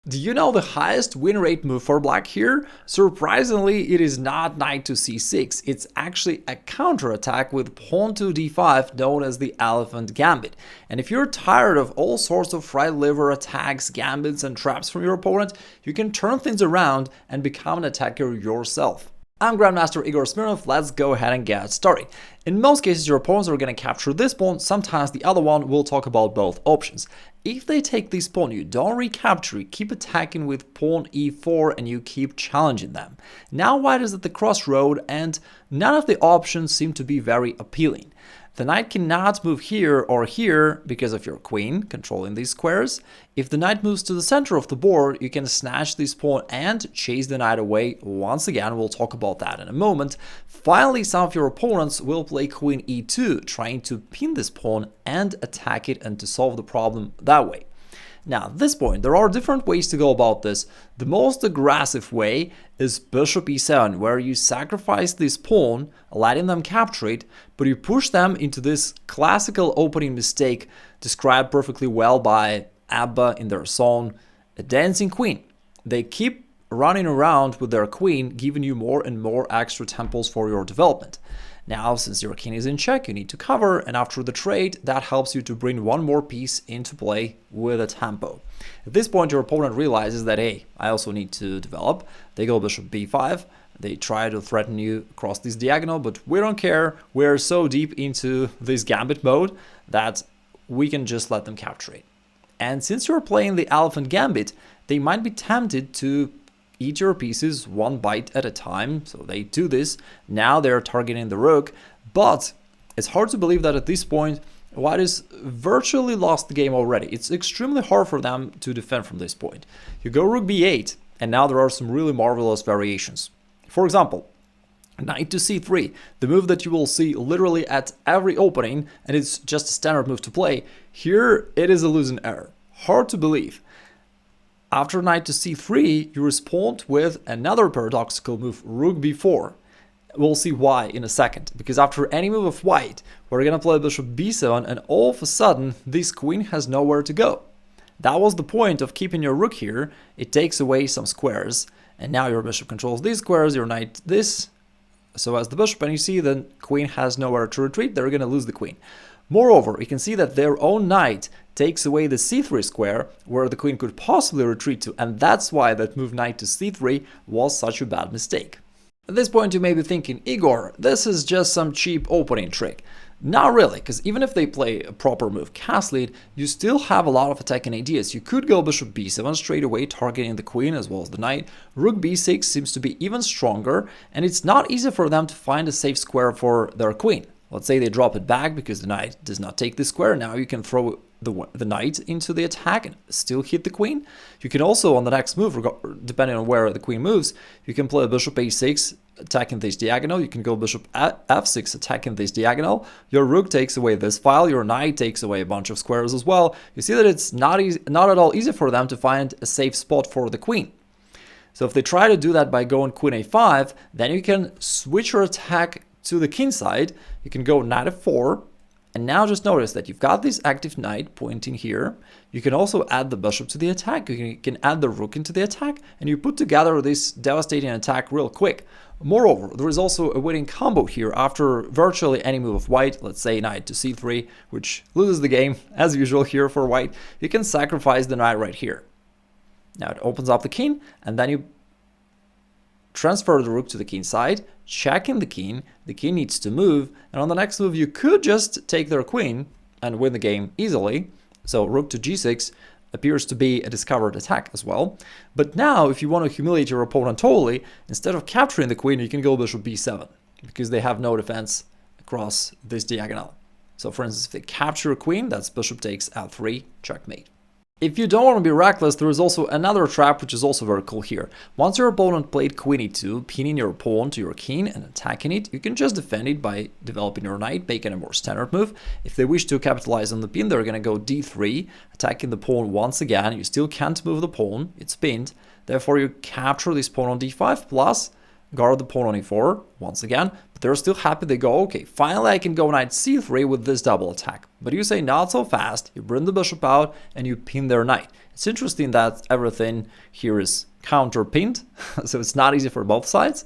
Do you know the highest win rate move for black here? Surprisingly, it is not knight to c6, it's actually a counterattack with pawn to d5 known as the Elephant Gambit. And if you're tired of all sorts of right liver attacks, gambits and traps from your opponent, you can turn things around and become an attacker yourself. I'm Grandmaster Igor Smirnov, let's go ahead and get started. In most cases your opponents are going to capture this pawn, sometimes the other one. We'll talk about both options. If they take this pawn, you don't recapture, you keep attacking with pawn e4 and you keep challenging them. Now white is at the crossroad and none of the options seem to be very appealing. The knight cannot move here or here because of your queen controlling these squares. If the knight moves to the center of the board, you can snatch this pawn and chase the knight away. Once again, we'll talk about that in a moment. Finally, some of your opponents will play queen e2, trying to pin this pawn and attack it and to solve the problem that way. Now, at this point, there are different ways to go about this. The most aggressive way is bishop e7, where you sacrifice this pawn, letting them capture it, but you push them into this classical opening mistake described perfectly well by ABBA in their song, A Dancing Queen. They keep running around with their queen, giving you more and more extra temples for your development. Now, since your king is in check, you need to cover, and after the trade, that helps you to bring one more piece into play with a tempo. At this point, your opponent realizes that, hey, I also need to develop. They go bishop b5, they try to threaten you across this diagonal, but we don't care. We're so deep into this gambit mode that we can just let them capture it. And since you're playing the Elephant Gambit, they might be tempted to eat your pieces one bite at a time, so they do this. Now they're targeting the rook, but it's hard to believe that at this point white is virtually lost the game already. It's extremely hard for them to defend from this point. You go rook b8, and now there are some really marvelous variations. For example, knight to c3, the move that you will see literally at every opening, and it's just a standard move to play. Here it is a losing error. Hard to believe. After knight to c3, you respond with another paradoxical move, rook b4. We'll see why in a second, because after any move of white, we're gonna play bishop b7, and all of a sudden, this queen has nowhere to go. That was the point of keeping your rook here. It takes away some squares, and now your bishop controls these squares, your knight this, so as the bishop, and you see the queen has nowhere to retreat, they're gonna lose the queen. Moreover, you can see that their own knight takes away the c3 square where the queen could possibly retreat to, and that's why that move knight to c3 was such a bad mistake. At this point you may be thinking, Igor, this is just some cheap opening trick. Not really, because even if they play a proper move castle it, you still have a lot of attacking ideas. You could go bishop b7 straight away, targeting the queen as well as the knight. Rook b6 seems to be even stronger, and it's not easy for them to find a safe square for their queen. Let's say they drop it back because the knight does not take this square. Now you can throw the knight into the attack and still hit the queen. You can also, on the next move, depending on where the queen moves, you can play bishop a6, attacking this diagonal. You can go bishop f6, attacking this diagonal. Your rook takes away this file. Your knight takes away a bunch of squares as well. You see that it's not at all easy for them to find a safe spot for the queen. So if they try to do that by going queen a5, then you can switch your attack to the king side. You can go knight f4, and now just notice that you've got this active knight pointing here. You can also add the bishop to the attack, you can add the rook into the attack, and you put together this devastating attack real quick. Moreover, there is also a winning combo here after virtually any move of white. Let's say knight to c3, which loses the game as usual here for white. You can sacrifice the knight right here. Now it opens up the king, and then you transfer the rook to the king side, checking the king needs to move, and on the next move you could just take their queen and win the game easily. So rook to g6 appears to be a discovered attack as well. But now if you want to humiliate your opponent totally, instead of capturing the queen, you can go bishop b7, because they have no defense across this diagonal. So for instance, if they capture a queen, that's bishop takes f3, checkmate. If you don't want to be reckless, there is also another trap which is also very cool here. Once your opponent played queen e2, pinning your pawn to your king and attacking it, you can just defend it by developing your knight, making a more standard move. If they wish to capitalize on the pin, they're going to go d3, attacking the pawn once again. You still can't move the pawn, it's pinned. Therefore, you capture this pawn on d5, plus guard the pawn on e4 once again. But they're still happy. They go, okay, finally I can go knight c3 with this double attack. But you say not so fast. You bring the bishop out and you pin their knight. It's interesting that everything here is counter-pinned, so it's not easy for both sides.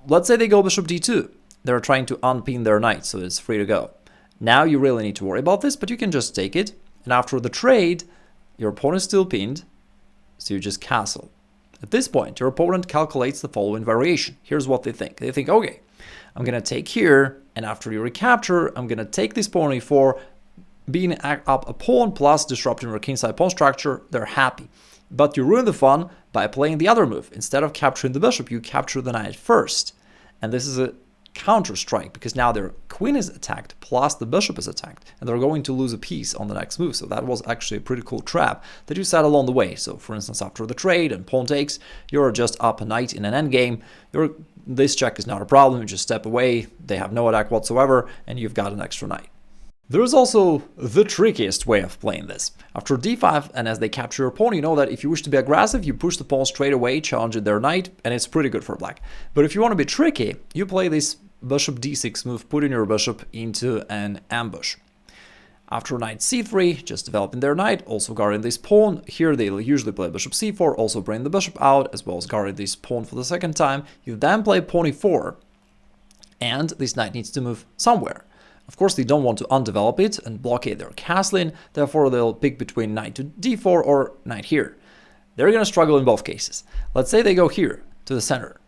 Let's say they go bishop d2. They're trying to unpin their knight, so it's free to go. Now you really need to worry about this, but you can just take it. And after the trade, your opponent is still pinned, so you just castle. At this point, your opponent calculates the following variation. Here's what they think. They think, okay, I'm going to take here, and after you recapture, I'm going to take this pawn e4, being up a pawn plus disrupting your kingside pawn structure. They're happy. But you ruin the fun by playing the other move. Instead of capturing the bishop, you capture the knight first. And this is a counter strike because now their queen is attacked plus the bishop is attacked, and they're going to lose a piece on the next move. So that was actually a pretty cool trap that you set along the way. So for instance, after the trade and pawn takes, you're just up a knight in an endgame. This check is not a problem. You just step away, they have no attack whatsoever, and you've got an extra knight. There is also the trickiest way of playing this. After d5, and as they capture your pawn, you know that if you wish to be aggressive, you push the pawn straight away, challenging their knight, and it's pretty good for black. But if you want to be tricky, you play this bishop d6 move, putting your bishop into an ambush. After knight c3, just developing their knight, also guarding this pawn. Here they'll usually play bishop c4, also bring the bishop out, as well as guarding this pawn for the second time. You then play pawn e4, and this knight needs to move somewhere. Of course, they don't want to undevelop it and blockade their castling, therefore they'll pick between knight to d4 or knight here. They're going to struggle in both cases. Let's say they go here, to the center.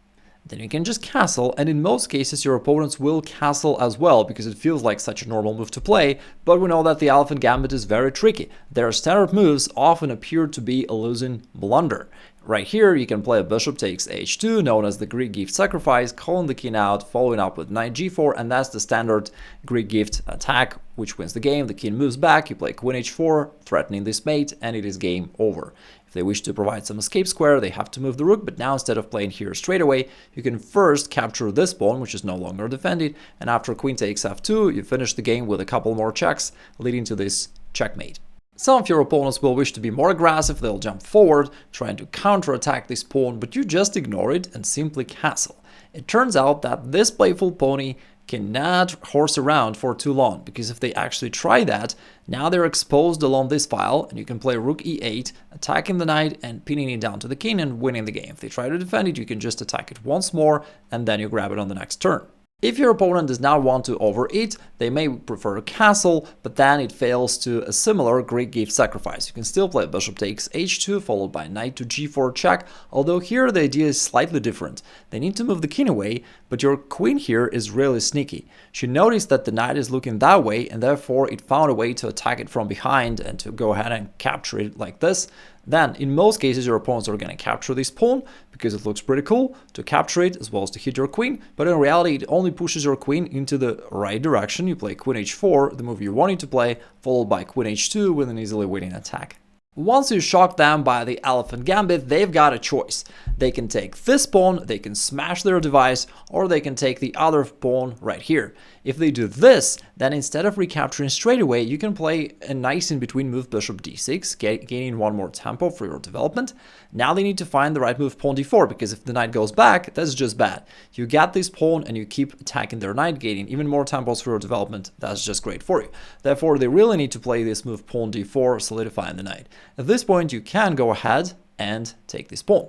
Then you can just castle, and in most cases your opponents will castle as well, because it feels like such a normal move to play, but we know that the Elephant Gambit is very tricky. Their standard moves often appear to be a losing blunder. Right here, you can play a bishop takes h2, known as the Greek gift sacrifice, calling the king out, following up with knight g4, and that's the standard Greek gift attack, which wins the game. The king moves back, you play queen h4, threatening this mate, and it is game over. If they wish to provide some escape square, they have to move the rook, but now instead of playing here straight away, you can first capture this pawn, which is no longer defended, and after queen takes f2, you finish the game with a couple more checks, leading to this checkmate. Some of your opponents will wish to be more aggressive, they'll jump forward, trying to counterattack this pawn, but you just ignore it and simply castle. It turns out that this playful pony cannot horse around for too long, because if they actually try that, now they're exposed along this file, and you can play rook e8, attacking the knight and pinning it down to the king and winning the game. If they try to defend it, you can just attack it once more, and then you grab it on the next turn. If your opponent does not want to overeat, they may prefer to castle, but then it fails to a similar Greek gift sacrifice. You can still play bishop takes h2 followed by knight to g4 check, although here the idea is slightly different. They need to move the king away, but your queen here is really sneaky. She noticed that the knight is looking that way, and therefore it found a way to attack it from behind and to go ahead and capture it like this. Then, in most cases, your opponents are going to capture this pawn because it looks pretty cool to capture it as well as to hit your queen, but in reality it only pushes your queen into the right direction. You play queen h4, the move you're wanting to play, followed by queen h2 with an easily winning attack. Once you shock them by the Elephant Gambit, they've got a choice. They can take this pawn, they can smash their device, or they can take the other pawn right here. If they do this, then instead of recapturing straight away, you can play a nice in-between move bishop d6, gaining one more tempo for your development. Now they need to find the right move pawn d4, because if the knight goes back, that's just bad. You get this pawn and you keep attacking their knight, gaining even more tempos for your development. That's just great for you. Therefore, they really need to play this move pawn d4, solidifying the knight. At this point, you can go ahead and take this pawn.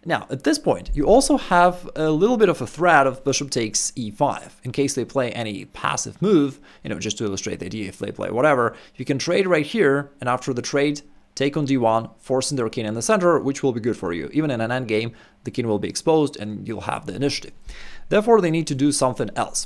Now, at this point, you also have a little bit of a threat of bishop takes e5. In case they play any passive move, just to illustrate the idea, if they play whatever, you can trade right here, and after the trade, take on d1, forcing their king in the center, which will be good for you. Even in an endgame, the king will be exposed and you'll have the initiative. Therefore, they need to do something else.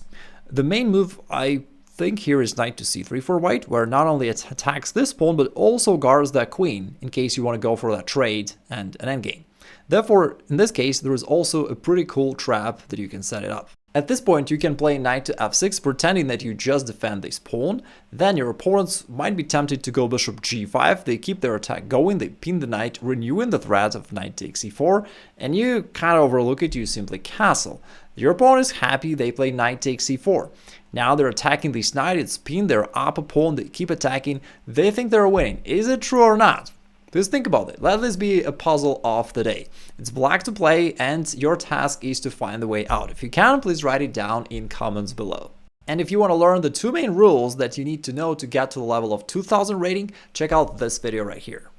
The main move, I think, here is knight to c3 for white, where not only it attacks this pawn, but also guards that queen, in case you want to go for that trade and an endgame. Therefore, in this case, there is also a pretty cool trap that you can set it up. At this point, you can play knight to f6, pretending that you just defend this pawn. Then your opponents might be tempted to go bishop g5. They keep their attack going, they pin the knight, renewing the threat of knight takes e4, and you kind of overlook it, you simply castle. Your opponent is happy, they play knight takes e4. Now they're attacking this knight, it's pinned, they're up a pawn, they keep attacking, they think they're winning. Is it true or not? Just think about it. Let this be a puzzle of the day. It's black to play and your task is to find the way out. If you can, please write it down in comments below. And if you want to learn the 2 main rules that you need to know to get to the level of 2000 rating, check out this video right here.